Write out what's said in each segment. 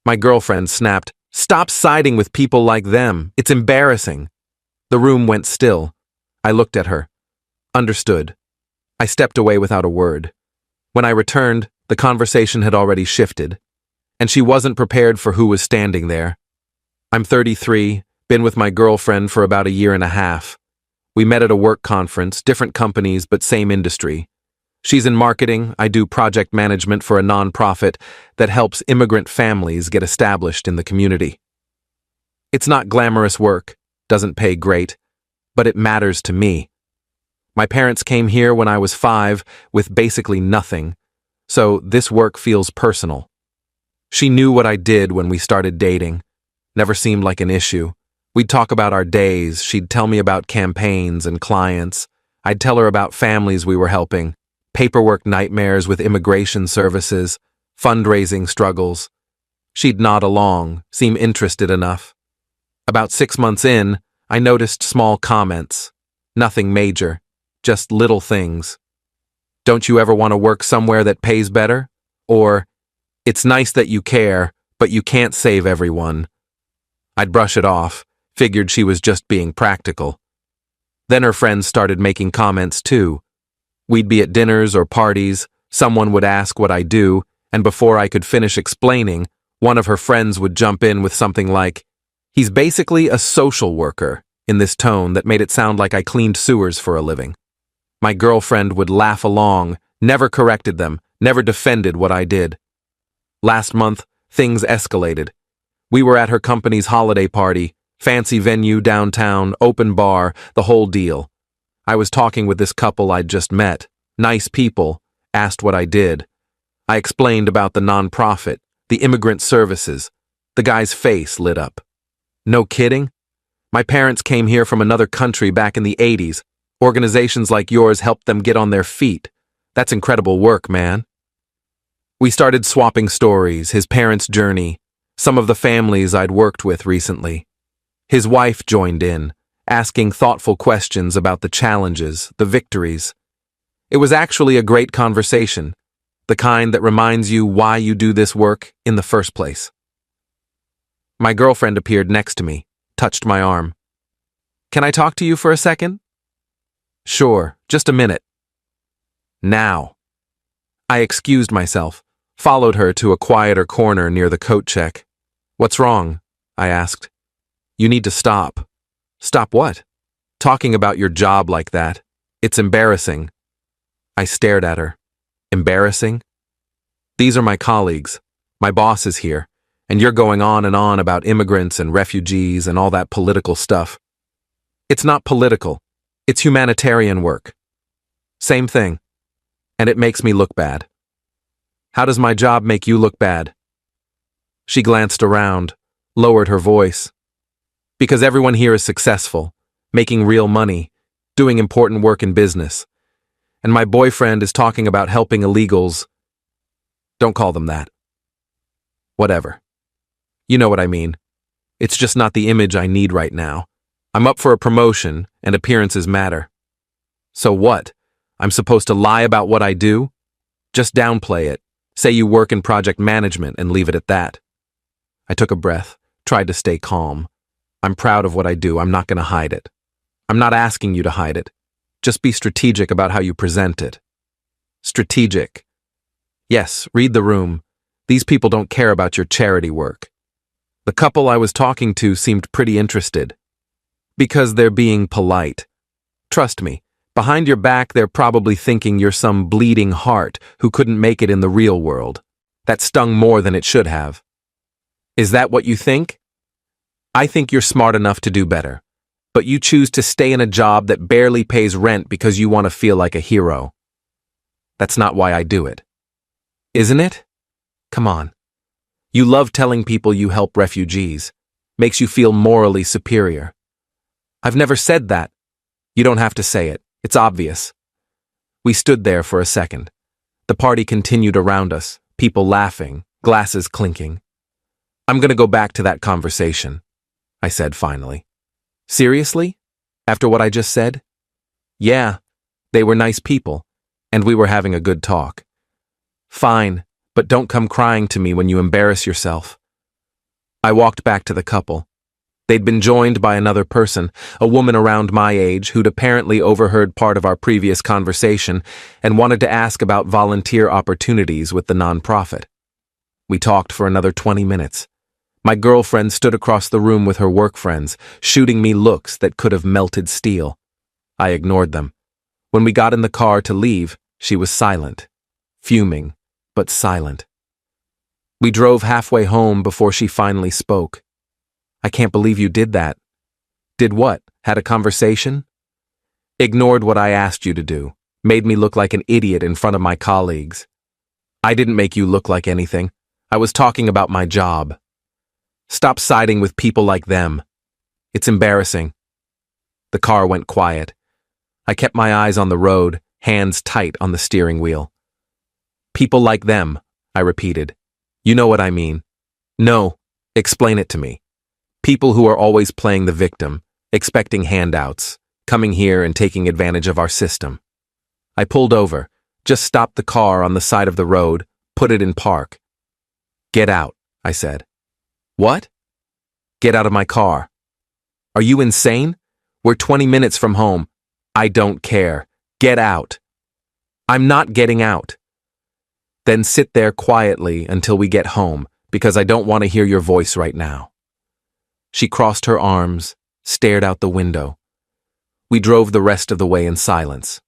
My girlfriend snapped, "Stop siding with people like them. It's embarrassing." The room went still. I looked at her. Understood. I stepped away without a word. When I returned, the conversation had already shifted, and she wasn't prepared for who was standing there. I'm 33, been with my girlfriend for about a year and a half. We met at a work conference, different companies but same industry. She's in marketing, I do project management for a nonprofit that helps immigrant families get established in the community. It's not glamorous work, doesn't pay great, but it matters to me. My parents came here when I was 5 with basically nothing, so this work feels personal. She knew what I did when we started dating. Never seemed like an issue. We'd talk about our days, she'd tell me about campaigns and clients. I'd tell her about families we were helping, paperwork nightmares with immigration services, fundraising struggles. She'd nod along, seem interested enough. About 6 months in, I noticed small comments. Nothing major, just little things. "Don't you ever want to work somewhere that pays better?" Or, "It's nice that you care, but you can't save everyone." I'd brush it off, figured she was just being practical. Then her friends started making comments too. We'd be at dinners or parties, someone would ask what I do, and before I could finish explaining, one of her friends would jump in with something like, "He's basically a social worker," in this tone that made it sound like I cleaned sewers for a living. My girlfriend would laugh along, never corrected them, never defended what I did. Last month, things escalated. We were at her company's holiday party, fancy venue downtown, open bar, the whole deal. I was talking with this couple I'd just met, nice people, asked what I did. I explained about the nonprofit, the immigrant services. The guy's face lit up. "No kidding? My parents came here from another country back in the 80s. Organizations like yours helped them get on their feet. That's incredible work, man." We started swapping stories, his parents' journey, some of the families I'd worked with recently. His wife joined in, asking thoughtful questions about the challenges, the victories. It was actually a great conversation, the kind that reminds you why you do this work in the first place. My girlfriend appeared next to me, touched my arm. "Can I talk to you for a second?" "Sure, just a minute." "Now." I excused myself, followed her to a quieter corner near the coat check. "What's wrong?" I asked. "You need to stop." "Stop what?" "Talking about your job like that. It's embarrassing." I stared at her. Embarrassing? "These are my colleagues. My boss is here, and you're going on and on about immigrants and refugees and all that political stuff." "It's not political. It's humanitarian work." "Same thing. And it makes me look bad." "How does my job make you look bad?" She glanced around, lowered her voice. "Because everyone here is successful, making real money, doing important work in business. And my boyfriend is talking about helping illegals." "Don't call them that." "Whatever. You know what I mean. It's just not the image I need right now. I'm up for a promotion, and appearances matter." "So what? I'm supposed to lie about what I do?" "Just downplay it. Say you work in project management and leave it at that." I took a breath, tried to stay calm. "I'm proud of what I do. I'm not going to hide it." "I'm not asking you to hide it. Just be strategic about how you present it." "Strategic." "Yes, read the room. These people don't care about your charity work." The couple I was talking to seemed pretty interested. "Because they're being polite. Trust me, behind your back they're probably thinking you're some bleeding heart who couldn't make it in the real world. That stung more than it should have." "Is that what you think?" "I think you're smart enough to do better, but you choose to stay in a job that barely pays rent because you want to feel like a hero. That's not why I do it." "Isn't it? Come on. You love telling people you help refugees. Makes you feel morally superior." "I've never said that." "You don't have to say it. It's obvious." We stood there for a second. The party continued around us, people laughing, glasses clinking. "I'm going to go back to that conversation," I said finally. "Seriously? After what I just said?" "Yeah, they were nice people, and we were having a good talk." "Fine, but don't come crying to me when you embarrass yourself." I walked back to the couple. They'd been joined by another person, a woman around my age who'd apparently overheard part of our previous conversation and wanted to ask about volunteer opportunities with the nonprofit. We talked for another 20 minutes. My girlfriend stood across the room with her work friends, shooting me looks that could have melted steel. I ignored them. When we got in the car to leave, she was silent. Fuming, but silent. We drove halfway home before she finally spoke. I can't believe you did that. Did what? Had a conversation? Ignored what I asked you to do. Made me look like an idiot in front of my colleagues. I didn't make you look like anything. I was talking about my job. Stop siding with people like them. It's embarrassing. The car went quiet. I kept my eyes on the road, hands tight on the steering wheel. People like them, I repeated. You know what I mean. No, explain it to me. People who are always playing the victim, expecting handouts, coming here and taking advantage of our system. I pulled over, just stopped the car on the side of the road, put it in park. Get out, I said. What? Get out of my car. Are you insane? We're 20 minutes from home. I don't care. Get out. I'm not getting out. Then sit there quietly until we get home, because I don't want to hear your voice right now. She crossed her arms, stared out the window. We drove the rest of the way in silence.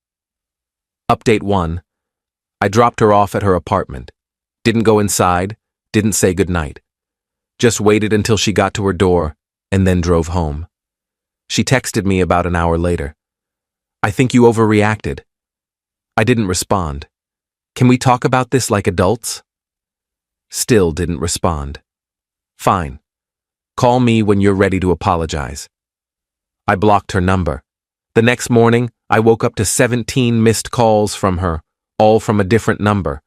Update 1. I dropped her off at her apartment. Didn't go inside, didn't say goodnight. Just waited until she got to her door, and then drove home. She texted me about an hour later. I think you overreacted. I didn't respond. Can we talk about this like adults? Still didn't respond. Fine. Call me when you're ready to apologize. I blocked her number. The next morning, I woke up to 17 missed calls from her, all from a different number.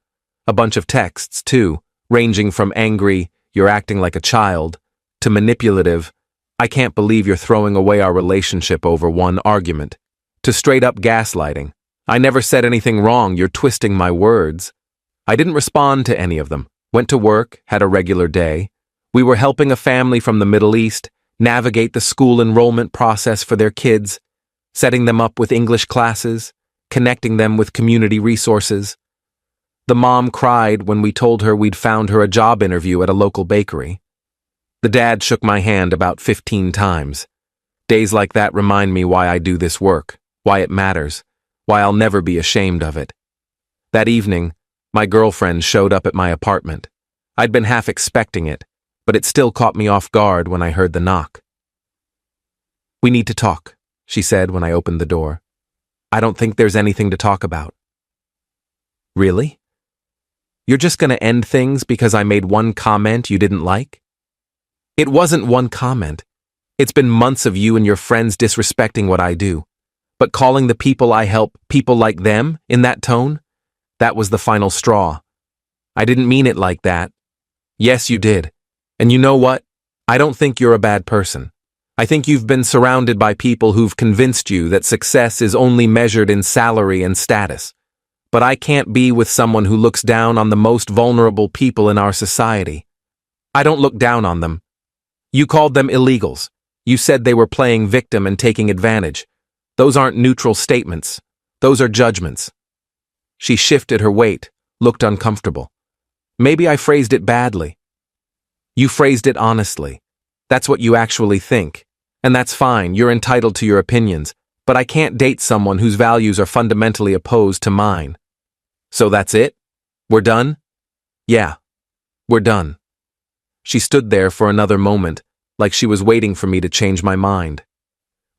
A bunch of texts, too, ranging from angry, "You're acting like a child," to manipulative, "I can't believe you're throwing away our relationship over one argument," to straight-up gaslighting. "I never said anything wrong, you're twisting my words." I didn't respond to any of them. Went to work, had a regular day. We were helping a family from the Middle East navigate the school enrollment process for their kids, setting them up with English classes, connecting them with community resources. The mom cried when we told her we'd found her a job interview at a local bakery. The dad shook my hand about 15 times. Days like that remind me why I do this work, why it matters, why I'll never be ashamed of it. That evening, my girlfriend showed up at my apartment. I'd been half expecting it, but it still caught me off guard when I heard the knock. "We need to talk," she said when I opened the door. "I don't think there's anything to talk about." Really? You're just going to end things because I made one comment you didn't like? It wasn't one comment. It's been months of you and your friends disrespecting what I do. But calling the people I help people like them in that tone? That was the final straw. I didn't mean it like that. Yes, you did. And you know what? I don't think you're a bad person. I think you've been surrounded by people who've convinced you that success is only measured in salary and status. But I can't be with someone who looks down on the most vulnerable people in our society. I don't look down on them. You called them illegals. You said they were playing victim and taking advantage. Those aren't neutral statements. Those are judgments. She shifted her weight, looked uncomfortable. Maybe I phrased it badly. You phrased it honestly. That's what you actually think. And that's fine, you're entitled to your opinions, but I can't date someone whose values are fundamentally opposed to mine. So that's it? We're done? Yeah, we're done. She stood there for another moment, like she was waiting for me to change my mind.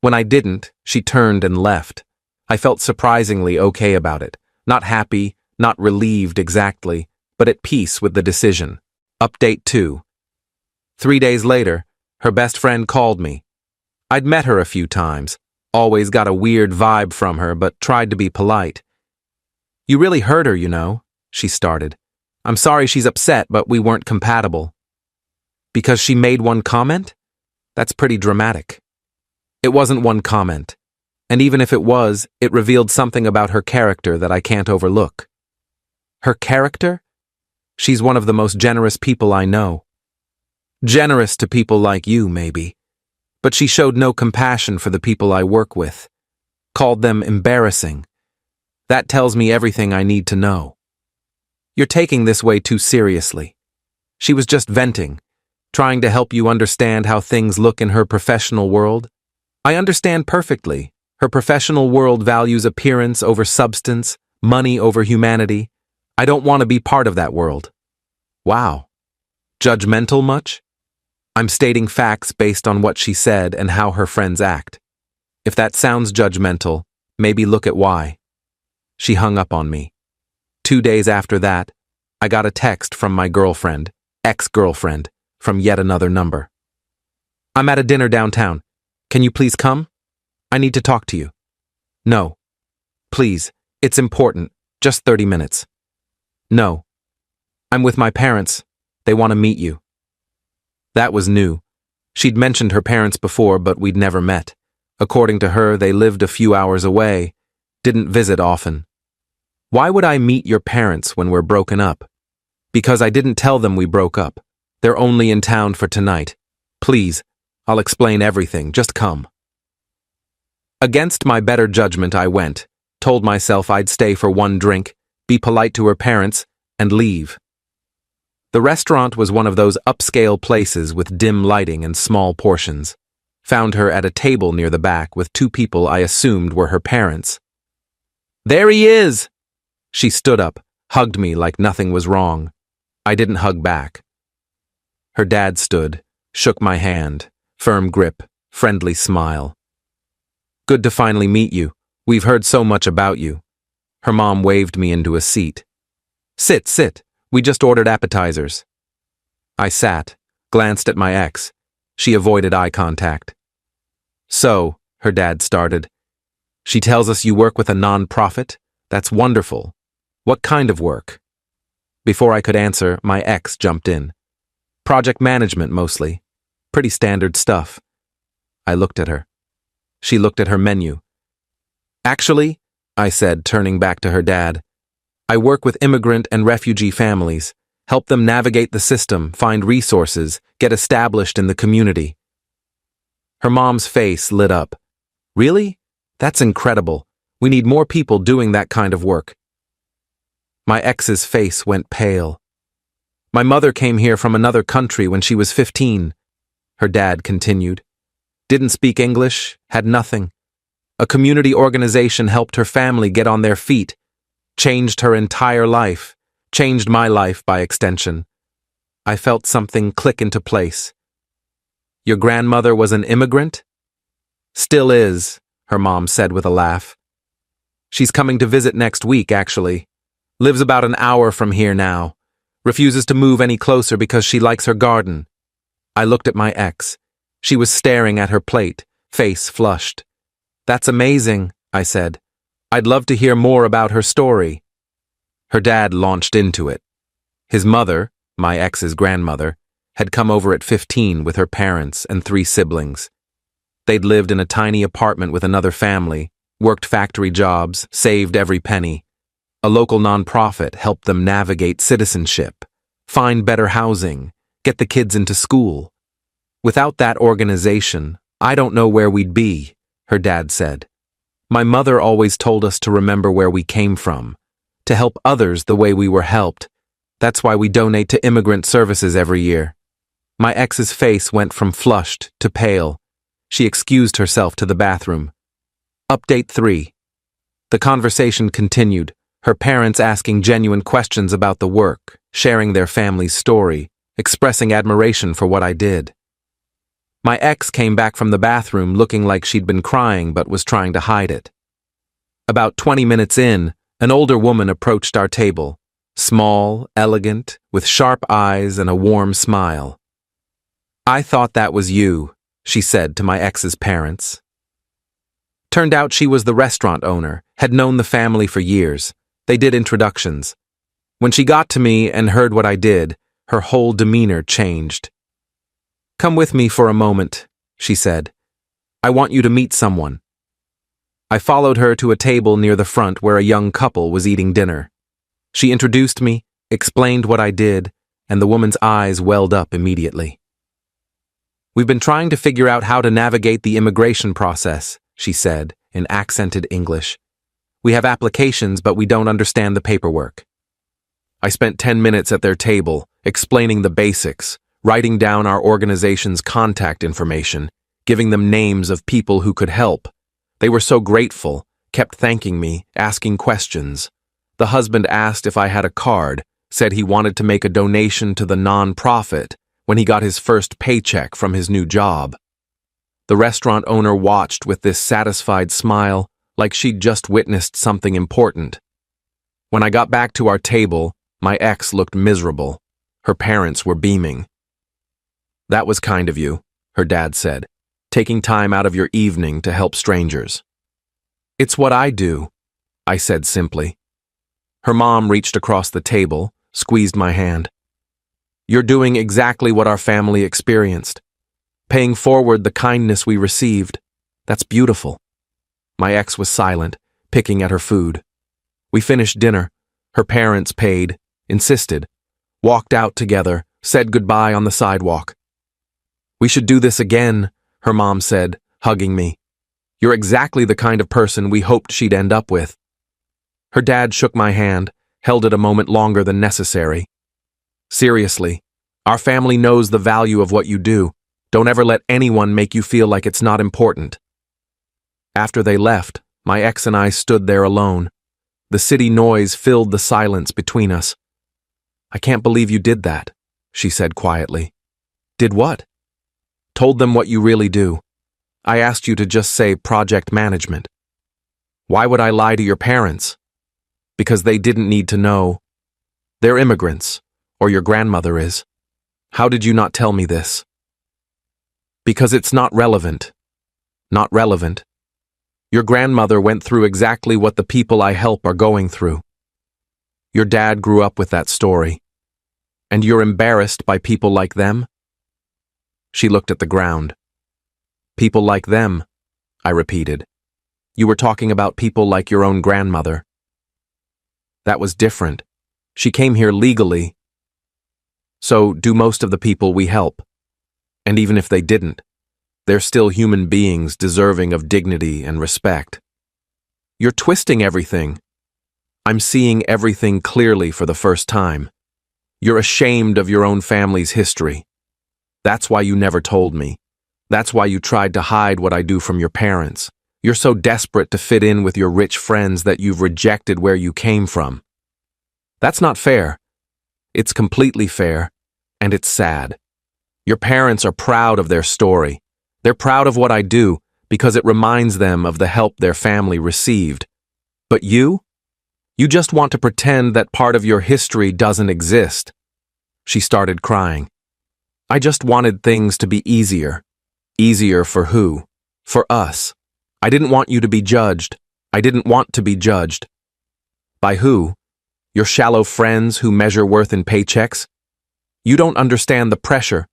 When I didn't, she turned and left. I felt surprisingly okay about it. Not happy, not relieved exactly, but at peace with the decision. Update 2. 3 days later, her best friend called me. I'd met her a few times, always got a weird vibe from her, but tried to be polite. "You really hurt her, you know," she started. "I'm sorry she's upset, but we weren't compatible." Because she made one comment? That's pretty dramatic. It wasn't one comment. And even if it was, it revealed something about her character that I can't overlook. Her character? She's one of the most generous people I know. Generous to people like you, maybe. But she showed no compassion for the people I work with. Called them embarrassing. That tells me everything I need to know. You're taking this way too seriously. She was just venting, trying to help you understand how things look in her professional world. I understand perfectly. Her professional world values appearance over substance, money over humanity. I don't want to be part of that world. Wow. Judgmental much? I'm stating facts based on what she said and how her friends act. If that sounds judgmental, maybe look at why. She hung up on me. 2 days after that, I got a text from my girlfriend, ex-girlfriend, from yet another number. I'm at a dinner downtown. Can you please come? I need to talk to you. No. Please, it's important. Just 30 minutes. No. I'm with my parents. They want to meet you. That was new. She'd mentioned her parents before, but we'd never met. According to her, they lived a few hours away, didn't visit often. Why would I meet your parents when we're broken up? Because I didn't tell them we broke up. They're only in town for tonight. Please, I'll explain everything. Just come. Against my better judgment, I went, told myself I'd stay for one drink, be polite to her parents, and leave. The restaurant was one of those upscale places with dim lighting and small portions. Found her at a table near the back with 2 people I assumed were her parents. There he is! She stood up, hugged me like nothing was wrong. I didn't hug back. Her dad stood, shook my hand, firm grip, friendly smile. Good to finally meet you. We've heard so much about you. Her mom waved me into a seat. Sit. We just ordered appetizers. I sat, glanced at my ex. She avoided eye contact. So, her dad started. She tells us you work with a non-profit? That's wonderful. What kind of work? Before I could answer, my ex jumped in. Project management, mostly. Pretty standard stuff. I looked at her. She looked at her menu. Actually, I said, turning back to her dad, I work with immigrant and refugee families, help them navigate the system, find resources, get established in the community. Her mom's face lit up. Really? That's incredible. We need more people doing that kind of work. My ex's face went pale. My mother came here from another country when she was 15. Her dad continued. Didn't speak English, had nothing. A community organization helped her family get on their feet, changed her entire life, changed my life by extension. I felt something click into place. Your grandmother was an immigrant? Still is, her mom said with a laugh. She's coming to visit next week, actually. Lives about an hour from here now. Refuses to move any closer because she likes her garden. I looked at my ex. She was staring at her plate, face flushed. That's amazing, I said. I'd love to hear more about her story. Her dad launched into it. His mother, my ex's grandmother, had come over at 15 with her parents and 3 siblings. They'd lived in a tiny apartment with another family, worked factory jobs, saved every penny. A local nonprofit helped them navigate citizenship, find better housing, get the kids into school. Without that organization, I don't know where we'd be, her dad said. My mother always told us to remember where we came from, to help others the way we were helped. That's why we donate to immigrant services every year. My ex's face went from flushed to pale. She excused herself to the bathroom. Update 3. The conversation continued, her parents asking genuine questions about the work, sharing their family's story, expressing admiration for what I did. My ex came back from the bathroom looking like she'd been crying but was trying to hide it. About 20 minutes in, an older woman approached our table, small, elegant, with sharp eyes and a warm smile. I thought that was you, she said to my ex's parents. Turned out she was the restaurant owner, had known the family for years. They did introductions. When she got to me and heard what I did, her whole demeanor changed. Come with me for a moment, she said. I want you to meet someone. I followed her to a table near the front where a young couple was eating dinner. She introduced me, explained what I did, and the woman's eyes welled up immediately. We've been trying to figure out how to navigate the immigration process, she said, in accented English. We have applications, but we don't understand the paperwork. I spent 10 minutes at their table, explaining the basics, writing down our organization's contact information, giving them names of people who could help. They were so grateful, kept thanking me, asking questions. The husband asked if I had a card, said he wanted to make a donation to the non-profit when he got his first paycheck from his new job. The restaurant owner watched with this satisfied smile, like she'd just witnessed something important. When I got back to our table, my ex looked miserable. Her parents were beaming. That was kind of you, her dad said, taking time out of your evening to help strangers. It's what I do, I said simply. Her mom reached across the table, squeezed my hand. You're doing exactly what our family experienced, paying forward the kindness we received. That's beautiful. My ex was silent, picking at her food. We finished dinner. Her parents paid, insisted, walked out together, said goodbye on the sidewalk. We should do this again, her mom said, hugging me. You're exactly the kind of person we hoped she'd end up with. Her dad shook my hand, held it a moment longer than necessary. Seriously, our family knows the value of what you do. Don't ever let anyone make you feel like it's not important. After they left, my ex and I stood there alone. The city noise filled the silence between us. I can't believe you did that, she said quietly. Did what? Told them what you really do. I asked you to just say project management. Why would I lie to your parents? Because they didn't need to know. They're immigrants, or your grandmother is. How did you not tell me this? Because it's not relevant. Not relevant. Your grandmother went through exactly what the people I help are going through. Your dad grew up with that story. And you're embarrassed by people like them? She looked at the ground. People like them, I repeated. You were talking about people like your own grandmother. That was different. She came here legally. So do most of the people we help. And even if they didn't, they're still human beings deserving of dignity and respect. You're twisting everything. I'm seeing everything clearly for the first time. You're ashamed of your own family's history. That's why you never told me. That's why you tried to hide what I do from your parents. You're so desperate to fit in with your rich friends that you've rejected where you came from. That's not fair. It's completely fair, and it's sad. Your parents are proud of their story. They're proud of what I do because it reminds them of the help their family received. But you? You just want to pretend that part of your history doesn't exist. She started crying. I just wanted things to be easier. Easier for who? For us. I didn't want you to be judged. I didn't want to be judged. By who? Your shallow friends who measure worth in paychecks? You don't understand the pressure.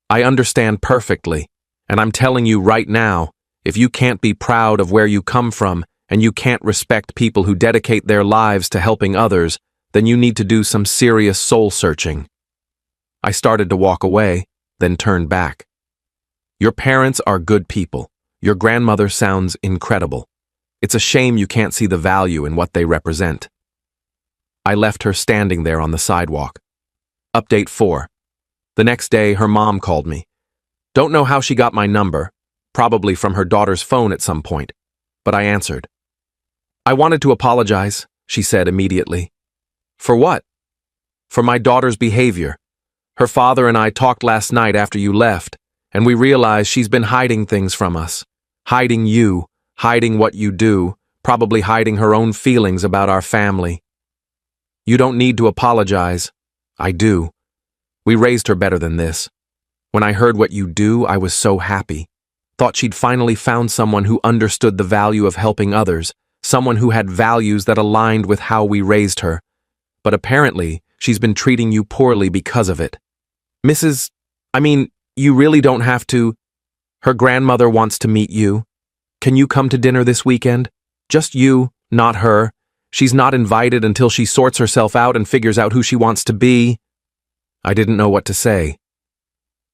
I understand perfectly. And I'm telling you right now, if you can't be proud of where you come from and you can't respect people who dedicate their lives to helping others, then you need to do some serious soul-searching. I started to walk away, then turned back. Your parents are good people. Your grandmother sounds incredible. It's a shame you can't see the value in what they represent. I left her standing there on the sidewalk. Update 4. The next day, her mom called me. Don't know how she got my number, probably from her daughter's phone at some point, but I answered. I wanted to apologize, she said immediately. For what? For my daughter's behavior. Her father and I talked last night after you left, and we realized she's been hiding things from us. Hiding you, hiding what you do, probably hiding her own feelings about our family. You don't need to apologize. I do. We raised her better than this. When I heard what you do, I was so happy. Thought she'd finally found someone who understood the value of helping others, someone who had values that aligned with how we raised her. But apparently, she's been treating you poorly because of it. You really don't have to. Her grandmother wants to meet you. Can you come to dinner this weekend? Just you, not her. She's not invited until she sorts herself out and figures out who she wants to be. I didn't know what to say.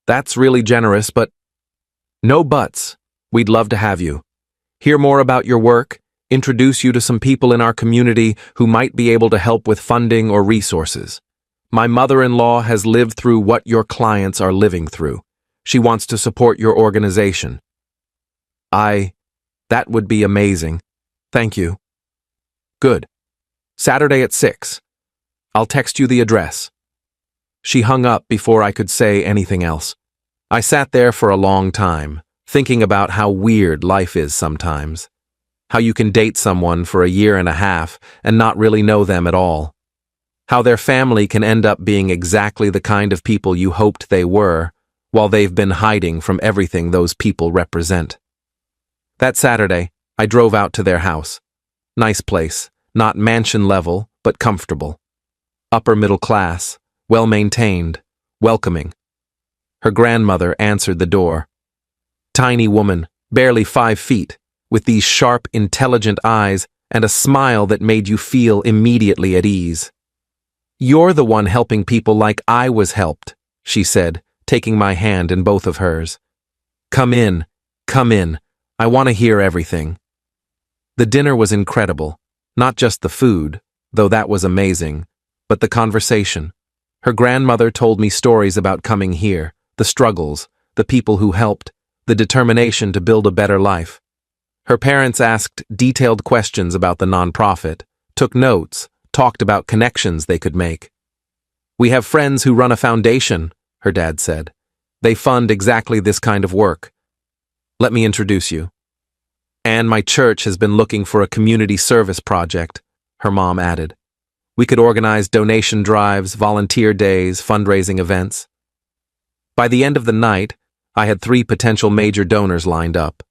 That's really generous, but No buts. We'd love to have you. Hear more about your work, introduce you to some people in our community who might be able to help with funding or resources. My mother-in-law has lived through what your clients are living through. She wants to support your organization. That would be amazing. Thank you. Good. Saturday at 6. I'll text you the address. She hung up before I could say anything else. I sat there for a long time, thinking about how weird life is sometimes. How you can date someone for a year and a half and not really know them at all. How their family can end up being exactly the kind of people you hoped they were, while they've been hiding from everything those people represent. That Saturday, I drove out to their house. Nice place, not mansion level, but comfortable. Upper middle class, well-maintained, welcoming. Her grandmother answered the door. Tiny woman, barely 5 feet, with these sharp, intelligent eyes and a smile that made you feel immediately at ease. "You're the one helping people like I was helped," she said, taking my hand in both of hers. Come in. I want to hear everything." The dinner was incredible, not just the food, though that was amazing, but the conversation. Her grandmother told me stories about coming here, the struggles, the people who helped, the determination to build a better life. Her parents asked detailed questions about the nonprofit, took notes, talked about connections they could make. "We have friends who run a foundation," her dad said. "They fund exactly this kind of work. Let me introduce you. And my church has been looking for a community service project," her mom added. "We could organize donation drives, volunteer days, fundraising events." By the end of the night, I had 3 potential major donors lined up,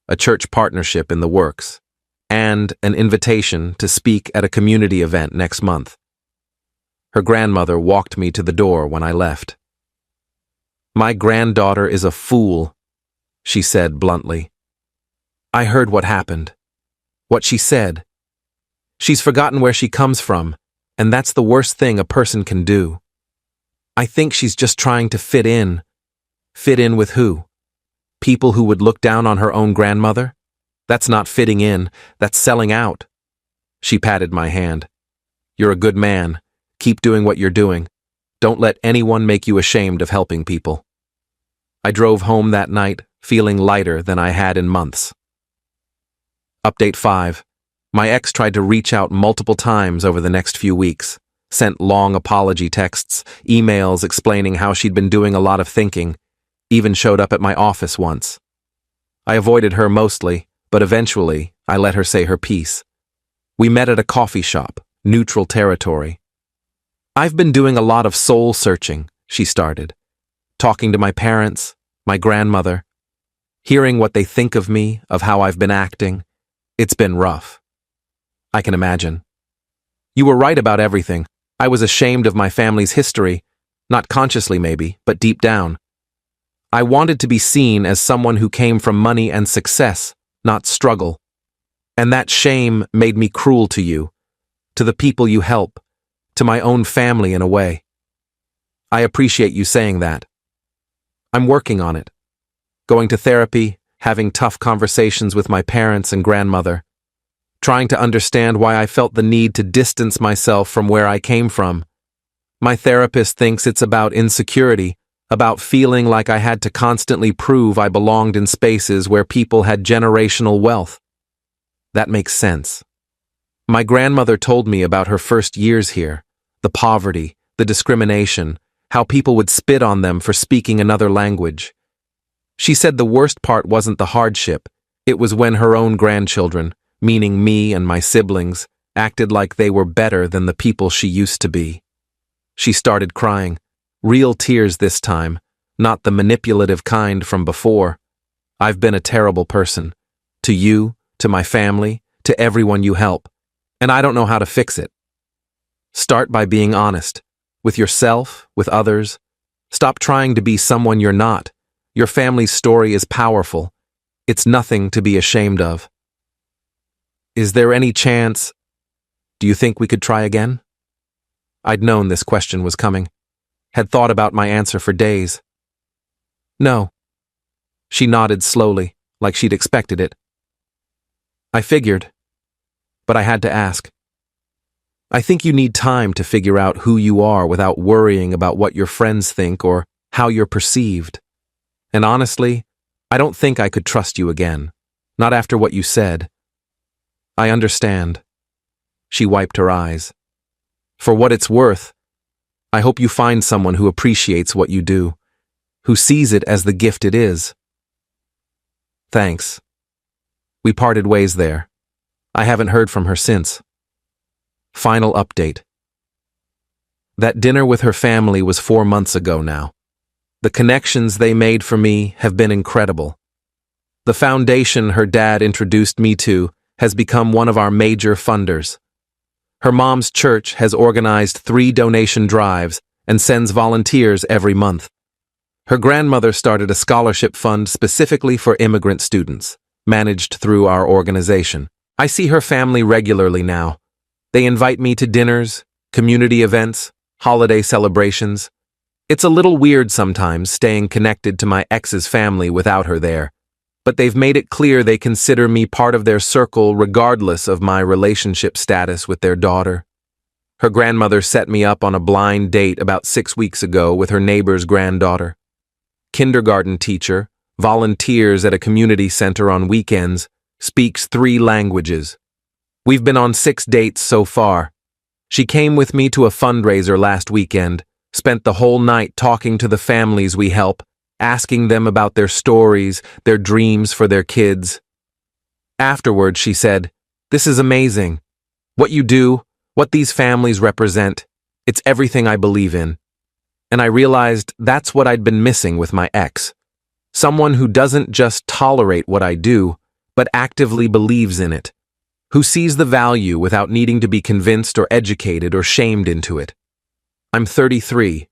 a church partnership in the works, and an invitation to speak at a community event next month. Her grandmother walked me to the door when I left. "My granddaughter is a fool," she said bluntly. I heard what happened, what she said. She's forgotten where she comes from, and that's the worst thing a person can do. I think she's just trying to fit in. Fit in with who? People who would look down on her own grandmother? That's not fitting in, that's selling out." She patted my hand. "You're a good man. Keep doing what you're doing. Don't let anyone make you ashamed of helping people." I drove home that night, feeling lighter than I had in months. Update 5. My ex tried to reach out multiple times over the next few weeks, sent long apology texts, emails explaining how she'd been doing a lot of thinking, even showed up at my office once. I avoided her mostly, but eventually I let her say her piece. We met at a coffee shop, neutral territory. "I've been doing a lot of soul searching," she started, "talking to my parents, my grandmother, hearing what they think of me, of how I've been acting. It's been rough." I can imagine. "You were right about everything. I was ashamed of my family's history, not consciously maybe, but deep down. I wanted to be seen as someone who came from money and success, not struggle. And that shame made me cruel to you, to the people you help, to my own family in a way. I appreciate you saying that. I'm working on it. Going to therapy, having tough conversations with my parents and grandmother, trying to understand why I felt the need to distance myself from where I came from. My therapist thinks it's about insecurity, about feeling like I had to constantly prove I belonged in spaces where people had generational wealth. That makes sense. My grandmother told me about her first years here, the poverty, the discrimination, how people would spit on them for speaking another language. She said the worst part wasn't the hardship, it was when her own grandchildren, meaning me and my siblings, acted like they were better than the people she used to be. She started crying, real tears this time, not the manipulative kind from before. I've been a terrible person. To you, to my family, to everyone you help, and I don't know how to fix it. Start by being honest, with yourself, with others. Stop trying to be someone you're not. Your family's story is powerful. It's nothing to be ashamed of. Is there any chance? Do you think we could try again? I'd known this question was coming. Had thought about my answer for days. No. She nodded slowly, like she'd expected it. I figured, but I had to ask. I think you need time to figure out who you are without worrying about what your friends think or how you're perceived. And honestly, I don't think I could trust you again. Not after what you said. I understand. She wiped her eyes. For what it's worth, I hope you find someone who appreciates what you do, who sees it as the gift it is. Thanks. We parted ways there. I haven't heard from her since. Final update. That dinner with her family was 4 months ago now. The connections they made for me have been incredible. The foundation her dad introduced me to has become one of our major funders. Her mom's church has organized 3 donation drives and sends volunteers every month. Her grandmother started a scholarship fund specifically for immigrant students, managed through our organization. I see her family regularly now. They invite me to dinners, community events, holiday celebrations. It's a little weird sometimes staying connected to my ex's family without her there, but they've made it clear they consider me part of their circle regardless of my relationship status with their daughter. Her grandmother set me up on a blind date about 6 weeks ago with her neighbor's granddaughter. Kindergarten teacher, volunteers at a community center on weekends, speaks 3 languages. We've been on 6 dates so far. She came with me to a fundraiser last weekend, spent the whole night talking to the families we help, asking them about their stories, their dreams for their kids. Afterwards, she said, "This is amazing. What you do, what these families represent, it's everything I believe in." And I realized that's what I'd been missing with my ex. Someone who doesn't just tolerate what I do, but actively believes in it. Who sees the value without needing to be convinced or educated or shamed into it. I'm 33,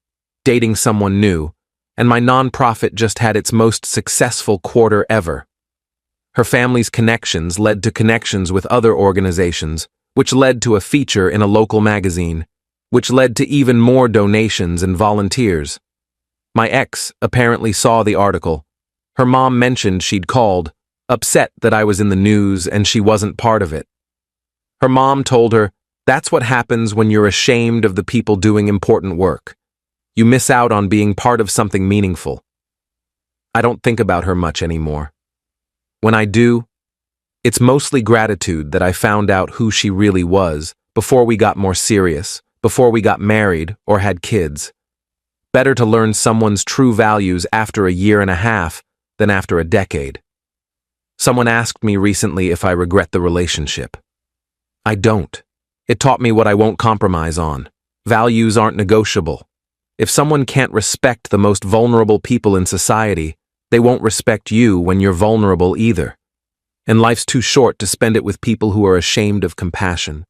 dating someone new, and my nonprofit just had its most successful quarter ever. Her family's connections led to connections with other organizations, which led to a feature in a local magazine, which led to even more donations and volunteers. My ex apparently saw the article. Her mom mentioned she'd called, upset that I was in the news and she wasn't part of it. Her mom told her, "That's what happens when you're ashamed of the people doing important work. You miss out on being part of something meaningful." I don't think about her much anymore. When I do, it's mostly gratitude that I found out who she really was before we got more serious, before we got married or had kids. Better to learn someone's true values after a year and a half than after a decade. Someone asked me recently if I regret the relationship. I don't. It taught me what I won't compromise on. Values aren't negotiable. If someone can't respect the most vulnerable people in society, they won't respect you when you're vulnerable either. And life's too short to spend it with people who are ashamed of compassion.